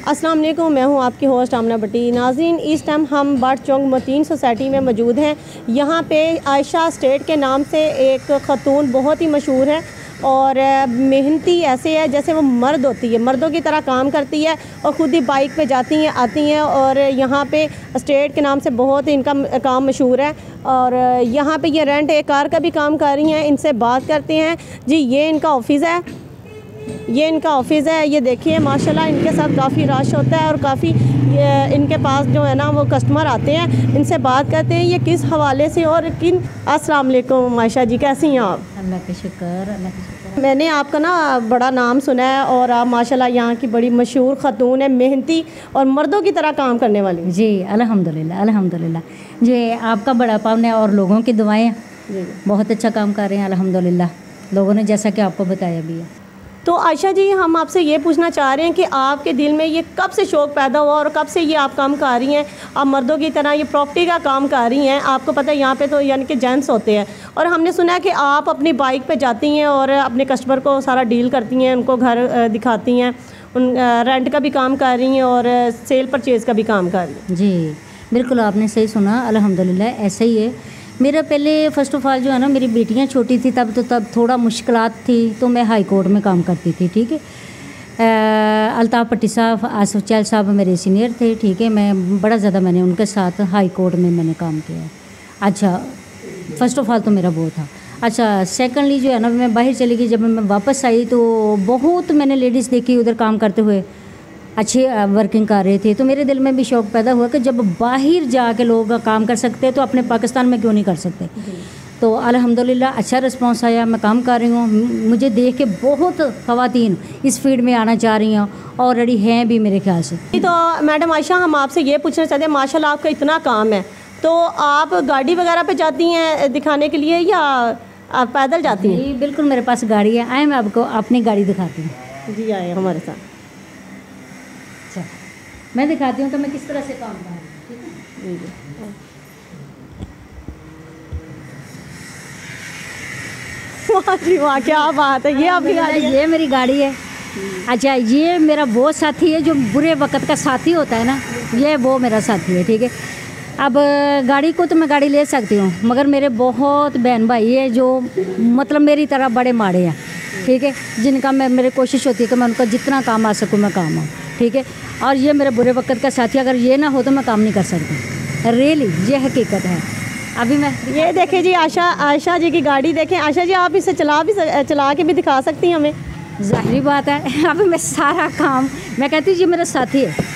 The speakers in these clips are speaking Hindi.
अस्सलाम वालेकुम, मैं हूं आपकी होस्ट आमना भट्टी। नाज़रीन, इस टाइम हम बाट चौंक मतीन सोसाइटी में मौजूद हैं। यहाँ पे आयशा स्टेट के नाम से एक ख़तून बहुत ही मशहूर है और मेहनती ऐसे है जैसे वो मर्द होती है, मर्दों की तरह काम करती है और ख़ुद ही बाइक पे जाती हैं आती हैं। और यहाँ पे स्टेट के नाम से बहुत इनका काम मशहूर है और यहाँ पे ये रेंट एक कार का भी काम कर रही हैं। इनसे बात करते हैं। जी, ये इनका ऑफिस है, ये इनका ऑफिस है। ये देखिए माशाल्लाह इनके साथ काफ़ी रश होता है और काफ़ी इनके पास जो है ना वो कस्टमर आते हैं। इनसे बात करते हैं ये किस हवाले से और किन। अस्सलाम वालेकुम आयशा जी, कैसी हैं आप? अल्लाह का शुक्र, अल्लाह का शुक्र। मैंने आपका ना बड़ा नाम सुना है और आप माशाल्लाह यहाँ की बड़ी मशहूर ख़तून है, मेहनती और मर्दों की तरह काम करने वाली। जी अल्हम्दुलिल्लाह अल्हम्दुलिल्लाह। जी आपका बड़ा पावन है और लोगों की दुआएं जी, बहुत अच्छा काम कर रहे हैं अल्हम्दुलिल्लाह। लोगों ने जैसा कि आपको बताया भी है। तो आयशा जी, हम आपसे ये पूछना चाह रहे हैं कि आपके दिल में ये कब से शौक़ पैदा हुआ और कब से ये आप काम कर रही हैं? आप मर्दों की तरह ये प्रॉपर्टी का काम कर रही हैं। आपको पता है यहाँ पे तो यानी कि जेंट्स होते हैं और हमने सुना है कि आप अपनी बाइक पे जाती हैं और अपने कस्टमर को सारा डील करती हैं, उनको घर दिखाती हैं, उन रेंट का भी काम कर रही हैं और सेल परचेज़ का भी काम कर रही हैं। जी बिल्कुल, आपने सही सुना अल्हम्दुलिल्लाह, ऐसा ही है। मेरा पहले फ़र्स्ट ऑफ़ ऑल जो है ना, मेरी बेटियां छोटी थी तब थोड़ा मुश्किलात थी, तो मैं हाई कोर्ट में काम करती थी। ठीक है, अल्ताफ़ भट्टी साहब, आसिफ चहल साहब मेरे सीनियर थे। ठीक है, मैं बड़ा ज़्यादा मैंने उनके साथ हाई कोर्ट में मैंने काम किया है। अच्छा, फ़र्स्ट ऑफ़ ऑल तो मेरा वो था। अच्छा, सेकंडली जो है ना, मैं बाहर चली गई। जब मैं वापस आई तो बहुत मैंने लेडीज़ देखी उधर काम करते हुए, अच्छी वर्किंग कर रहे थे। तो मेरे दिल में भी शौक़ पैदा हुआ कि जब बाहर जाके लोग काम कर सकते तो अपने पाकिस्तान में क्यों नहीं कर सकते। तो अल्हम्दुलिल्लाह अच्छा रिस्पांस आया, मैं काम कर रही हूँ। मुझे देख के बहुत ख़वातीन इस फील्ड में आना चाह रही हैं, ऑलरेडी हैं भी मेरे ख्याल से। तो मैडम आयशा, हम आपसे ये पूछना चाहते हैं, माशाल्लाह आपका इतना काम है, तो आप गाड़ी वगैरह पे जाती हैं दिखाने के लिए या आप पैदल जाती हैं? जी बिल्कुल, मेरे पास गाड़ी है। आए मैं आपको अपनी गाड़ी दिखाती हूँ। जी आए हमारे साथ। मैं दिखाती हूँ कि मैं किस तरह से काम कर रही हूँ। ठीक है, वाह जी वाह, क्या बात है। ये आपकी गाड़ी है? ये मेरी गाड़ी है। अच्छा, ये मेरा वो साथी है जो बुरे वक्त का साथी होता है ना, ये वो मेरा साथी है। ठीक है, अब गाड़ी को तो मैं गाड़ी ले सकती हूँ, मगर मेरे बहुत बहन भाई है जो मतलब मेरी तरह बड़े माड़े हैं। ठीक है, जिनका मेरी कोशिश होती है कि मैं उनका जितना काम आ सकूँ मैं काम आऊँ। ठीक है, और ये मेरे बुरे वक्त का साथी, अगर ये ना हो तो मैं काम नहीं कर सकती। रियली ये हकीकत है। अभी मैं ये देखें जी, आयशा जी की गाड़ी देखें। आयशा जी, आप इसे चला के भी दिखा सकती हैं हमें? जाहिर बात है, अभी मैं सारा काम, मैं कहती हूँ ये मेरा साथी है।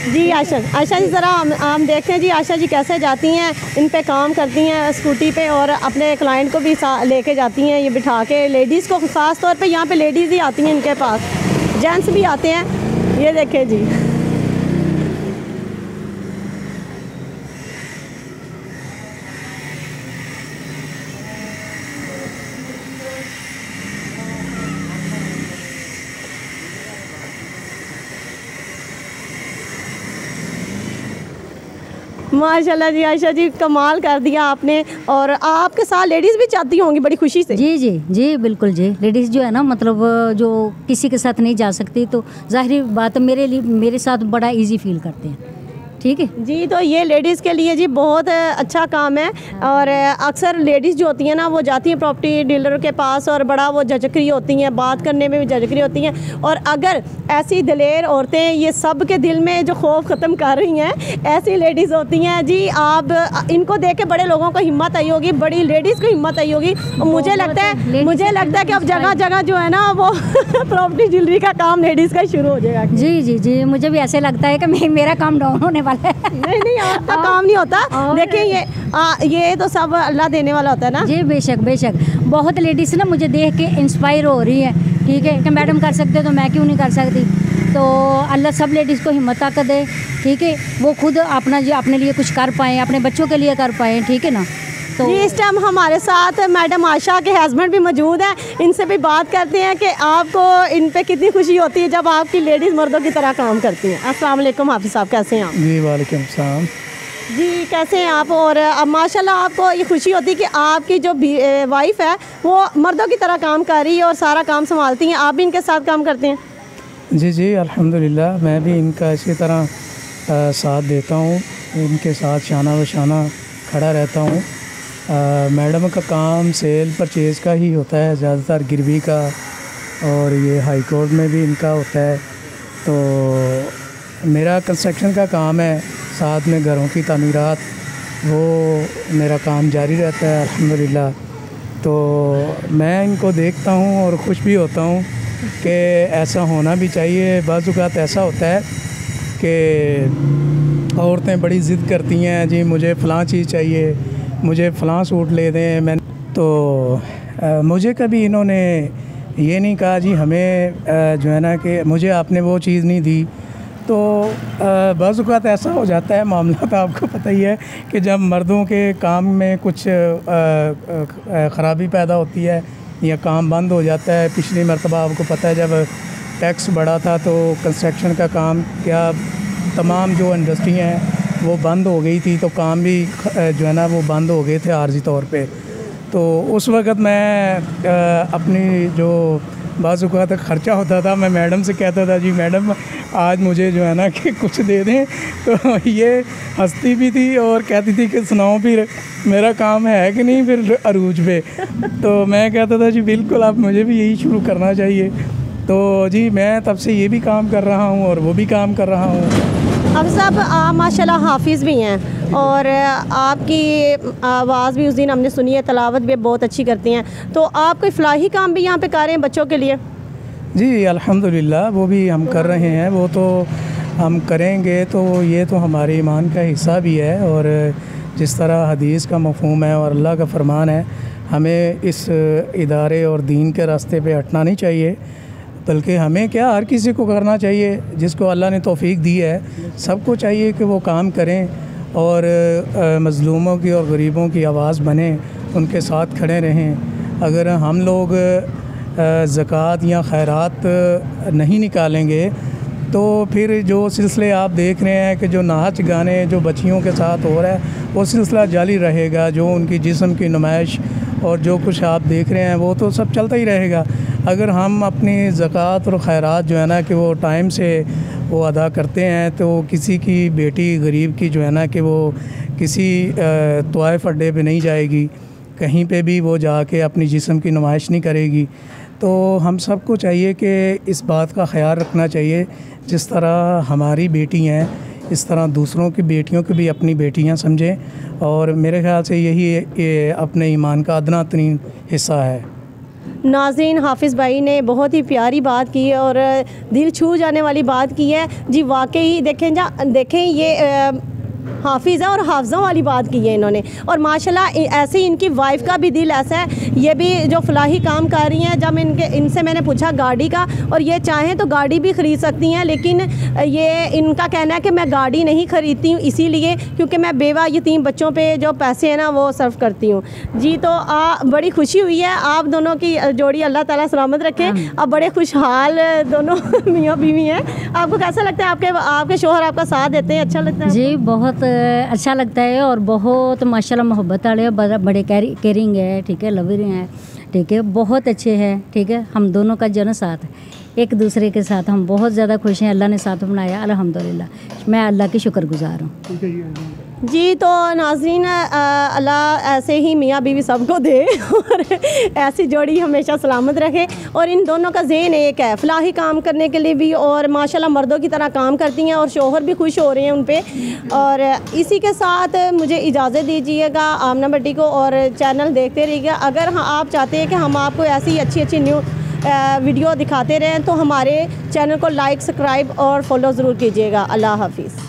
जी आयशा जी, ज़रा हम देखते हैं जी आयशा जी कैसे जाती हैं, इन पे काम करती हैं स्कूटी पे और अपने क्लाइंट को भी लेके जाती हैं ये बिठा के। लेडीज़ को ख़ास तौर पे यहाँ पे लेडीज़ ही आती हैं इनके पास, जेंट्स भी आते हैं। ये देखें जी, माशाल्लाह जी आयशा जी, कमाल कर दिया आपने। और आपके साथ लेडीज़ भी चाहती होंगी बड़ी खुशी से? जी जी जी बिल्कुल जी। लेडीज़ जो है ना, मतलब जो किसी के साथ नहीं जा सकती, तो जाहिर बात मेरे लिए, मेरे साथ बड़ा इजी फील करते हैं। ठीक है जी, तो ये लेडीज़ के लिए जी बहुत अच्छा काम है। और अक्सर लेडीज़ जो होती हैं ना, वो जाती हैं प्रॉपर्टी डीलर के पास और बड़ा वो झजकरी होती हैं, बात करने में भी झजकरी होती हैं। और अगर ऐसी दलेर औरतें ये सब के दिल में जो खौफ ख़त्म कर रही हैं, ऐसी लेडीज़ होती हैं जी, आप इनको देख के बड़े लोगों को हिम्मत आई होगी, बड़ी लेडीज़ को हिम्मत आई होगी। और मुझे लगता है कि अब जगह जगह जो है ना वो प्रॉपर्टी ज्वेलरी का काम लेडीज़ का शुरू हो जाएगा। जी जी जी, मुझे भी ऐसे लगता है कि मेरा काम डाउन होने वाला है। नहीं, आपका काम नहीं होता। देखिए ये तो सब अल्लाह देने वाला होता है ना। जी बेशक बेशक, बहुत लेडीज़ ना मुझे देख के इंस्पायर हो रही है। ठीक है, कि मैडम कर सकते तो मैं क्यों नहीं कर सकती। तो अल्लाह सब लेडीज़ को हिम्मत ताकत दे। ठीक है, वो खुद अपना जो अपने लिए कुछ कर पाएँ, अपने बच्चों के लिए कर पाएँ। ठीक है ना। तो इस टाइम हमारे साथ मैडम आयशा के हस्बैंड भी मौजूद हैं। इनसे भी बात करते हैं कि आपको इन पे कितनी खुशी होती है जब आपकी लेडीज़ मर्दों की तरह काम करती हैं। अस्सलाम वालेकुम हाफिज़ साहब, कैसे हैं आप? जी वालेकुम सलाम। जी कैसे हैं आप? और अब माशाल्लाह आपको ये खुशी होती है कि आपकी जो वाइफ है वो मर्दों की तरह काम कर रही है और सारा काम संभालती हैं, आप भी इनके साथ काम करते हैं? जी जी, अल्हम्दुलिल्लाह मैं भी इनका इसी तरह साथ देता हूँ, इनके साथ शाना बशाना खड़ा रहता हूँ। मैडम का काम सेल परचेज़ का ही होता है ज़्यादातर, गिरवी का, और ये हाई कोर्ट में भी इनका होता है। तो मेरा कंस्ट्रक्शन का काम है, साथ में घरों की तामीरात, वो मेरा काम जारी रहता है अल्हम्दुलिल्लाह। तो मैं इनको देखता हूँ और खुश भी होता हूँ कि ऐसा होना भी चाहिए। बाज़ औक़ात ऐसा होता है कि औरतें बड़ी ज़िद करती हैं, जी मुझे फ़लाँ चीज़ चाहिए, मुझे फ़लाँ सूट ले दें। मैं तो मुझे कभी इन्होंने ये नहीं कहा जी हमें जो है ना कि मुझे आपने वो चीज़ नहीं दी। तो बाज़ औक़ात ऐसा हो जाता है मामला, तो आपको पता ही है कि जब मर्दों के काम में कुछ ख़राबी पैदा होती है या काम बंद हो जाता है। पिछली मरतबा आपको पता है जब टैक्स बढ़ा था तो कंस्ट्रक्शन का काम क्या तमाम जो इंडस्ट्री हैं वो बंद हो गई थी, तो काम भी जो है ना वो बंद हो गए थे आर्जी तौर पे। तो उस वक़्त मैं अपनी जो बाज़ औक़ात ख़र्चा होता था, मैं मैडम से कहता था जी मैडम आज मुझे जो है ना कि कुछ दे दें। तो ये हंसती भी थी और कहती थी कि सुनाओ फिर मेरा काम है कि नहीं फिर अरूज पे। तो मैं कहता था जी बिल्कुल, आप मुझे भी यही शुरू करना चाहिए। तो जी मैं तब से ये भी काम कर रहा हूँ और वो भी काम कर रहा हूँ। हाफ़िज़ साहब, आप माशाल्लाह हाफिज़ भी हैं और आपकी आवाज़ भी उस दिन हमने सुनी है, तिलावत भी बहुत अच्छी करती हैं। तो आप कोई फ़लाही काम भी यहाँ पे कर रहे हैं बच्चों के लिए? जी अल्हम्दुलिल्लाह, वो भी हम कर रहे हैं। वो तो हम करेंगे, तो ये तो हमारे ईमान का हिस्सा भी है। और जिस तरह हदीस का मफ़हूम है और अल्लाह का फ़रमान है, हमें इस इदारे और दीन के रास्ते पे हटना नहीं चाहिए, बल्कि हमें क्या हर किसी को करना चाहिए जिसको अल्लाह ने तौफ़ीक दी है। सबको चाहिए कि वो काम करें और मज़लूमों की और गरीबों की आवाज़ बने, उनके साथ खड़े रहें। अगर हम लोग ज़कात या खैरात नहीं निकालेंगे तो फिर जो सिलसिले आप देख रहे हैं कि जो नाच गाने जो बच्चियों के साथ हो रहा है वो सिलसिला जारी रहेगा। जो उनकी जिस्म की नुमाइश और जो कुछ आप देख रहे हैं वो तो सब चलता ही रहेगा। अगर हम अपनी ज़कात और खैरात जो है ना कि वो टाइम से वो अदा करते हैं, तो किसी की बेटी गरीब की जो है ना कि वो किसी तवाइफ अड्डे पे नहीं जाएगी, कहीं पे भी वो जाके अपनी जिस्म की नुमाइश नहीं करेगी। तो हम सबको चाहिए कि इस बात का ख्याल रखना चाहिए, जिस तरह हमारी बेटी हैं इस तरह दूसरों की बेटियों को भी अपनी बेटियां समझें। और मेरे ख़्याल से यही अपने ईमान का अदना तरीन हिस्सा है। नाज़रीन, हाफिज़ भाई ने बहुत ही प्यारी बात की है और दिल छू जाने वाली बात की है जी। वाकई देखें ये हाफिज़ है और हाफिज़ों वाली बात की है इन्होंने। और माशाल्लाह ऐसे ही इनकी वाइफ का भी दिल ऐसा है, ये भी जो फ़लाही काम कर रही हैं। जब इनसे मैंने पूछा गाड़ी का, और ये चाहें तो गाड़ी भी ख़रीद सकती हैं, लेकिन ये इनका कहना है कि मैं गाड़ी नहीं ख़रीदती हूँ इसीलिए क्योंकि मैं बेवा यतीम बच्चों पे जो पैसे हैं ना वो सर्व करती हूँ। जी तो बड़ी खुशी हुई है, आप दोनों की जोड़ी अल्लाह ताला सलामत रखे। अब बड़े खुशहाल दोनों मियाँ बीवी हैं। आपको कैसा लगता है? आपके शोहर आपका साथ देते हैं? अच्छा लगता है जी, बहुत अच्छा लगता है और बहुत माशाल्लाह मोहब्बत वाले, बड़े केयरिंग है, ठीक है, लविंग है, ठीक है, बहुत अच्छे हैं, ठीक है। हम दोनों का जो साथ एक दूसरे के साथ हम बहुत ज़्यादा खुश हैं। अल्लाह ने साथ बनाया अल्हम्दुलिल्लाह, मैं अल्लाह की शुक्रगुजार हूँ। जी तो नाज़रीन, अल्लाह ऐसे ही मियाँ बीवी सबको दे और ऐसी जोड़ी हमेशा सलामत रखे। और इन दोनों का ज़हन एक है, फ़लाही काम करने के लिए भी, और माशाल्लाह मर्दों की तरह काम करती हैं और शोहर भी खुश हो रहे हैं उन पे। और इसी के साथ मुझे इजाज़त दीजिएगा आमना भट्टी को, और चैनल देखते रहिएगा। अगर आप चाहते हैं कि हम आपको ऐसी अच्छी न्यू वीडियो दिखाते रहें तो हमारे चैनल को लाइक, सब्सक्राइब और फॉलो ज़रूर कीजिएगा। अल्लाह हाफिज़।